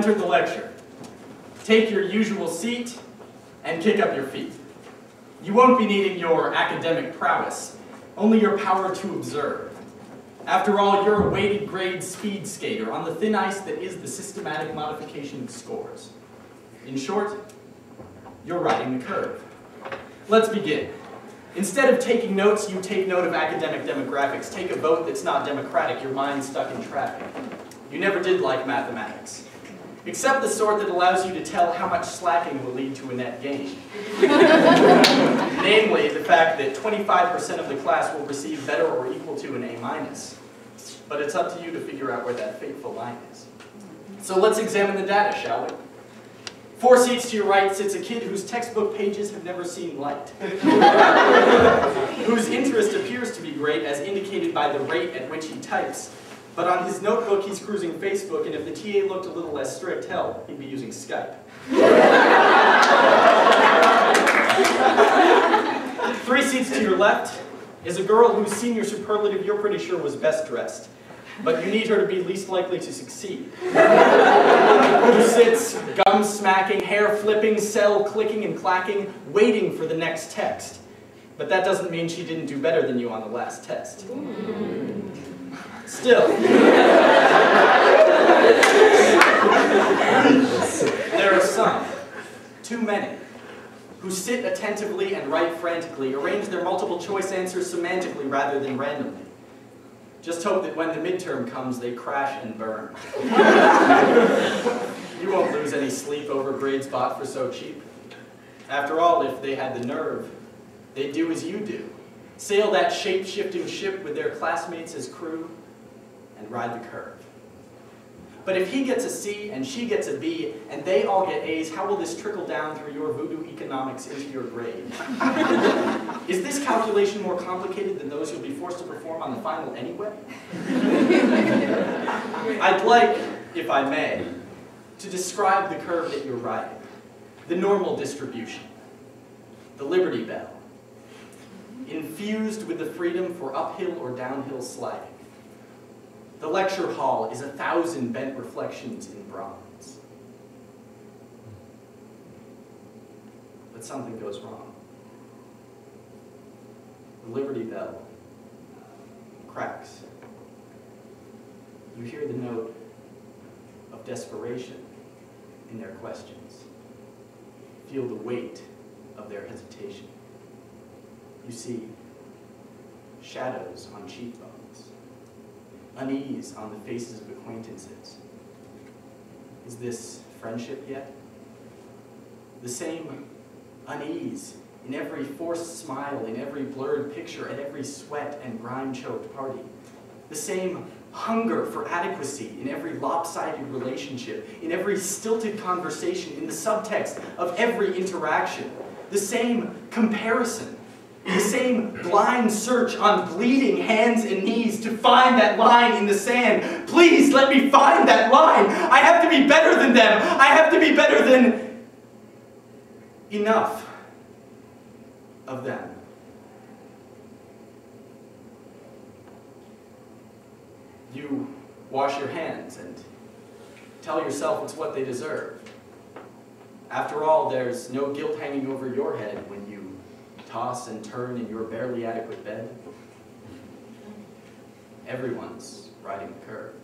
enter the lecture. Take your usual seat and kick up your feet. You won't be needing your academic prowess, only your power to observe. After all, you're a weighted grade speed skater on the thin ice that is the systematic modification of scores. In short, you're riding the curve. Let's begin. Instead of taking notes, you take note of academic demographics. Take a vote that's not democratic, your mind's stuck in traffic. You never did like mathematics, except the sort that allows you to tell how much slacking will lead to a net gain. Namely, the fact that 25% of the class will receive better or equal to an A-. But it's up to you to figure out where that fateful line is. So let's examine the data, shall we? 4 seats to your right sits a kid whose textbook pages have never seen light, whose interest appears to be great as indicated by the rate at which he types, but on his notebook he's cruising Facebook, and if the TA looked a little less strict, hell, he'd be using Skype. 3 seats to your left is a girl whose senior superlative you're pretty sure was best dressed, but you need her to be least likely to succeed. Who sits, gum smacking, hair flipping, cell clicking and clacking, waiting for the next text. But that doesn't mean she didn't do better than you on the last test. Still, there are some, too many, who sit attentively and write frantically, arrange their multiple choice answers semantically rather than randomly. Just hope that when the midterm comes, they crash and burn. You won't lose any sleep over grades bought for so cheap. After all, if they had the nerve, they'd do as you do. Sail that shape-shifting ship with their classmates as crew and ride the curve. But if he gets a C and she gets a B and they all get A's, how will this trickle down through your voodoo economics into your grade? Is this calculation more complicated than those you'll be forced to perform on the final anyway? I'd like, if I may, to describe the curve that you're riding, the normal distribution, the Liberty Bell, infused with the freedom for uphill or downhill sliding. The lecture hall is 1,000 bent reflections in bronze. But something goes wrong. The Liberty Bell cracks. You hear the note of desperation in their questions. Feel the weight of their hesitation. You see shadows on cheekbones. Unease on the faces of acquaintances. Is this friendship yet? The same unease in every forced smile, in every blurred picture, at every sweat and grime-choked party. The same hunger for adequacy in every lopsided relationship, in every stilted conversation, in the subtext of every interaction. The same comparison. The same blind search on bleeding hands and knees to find that line in the sand. Please let me find that line. I have to be better than them. I have to be better than enough of them. You wash your hands and tell yourself it's what they deserve. After all, there's no guilt hanging over your head when you toss and turn in your barely adequate bed. Everyone's riding the curve.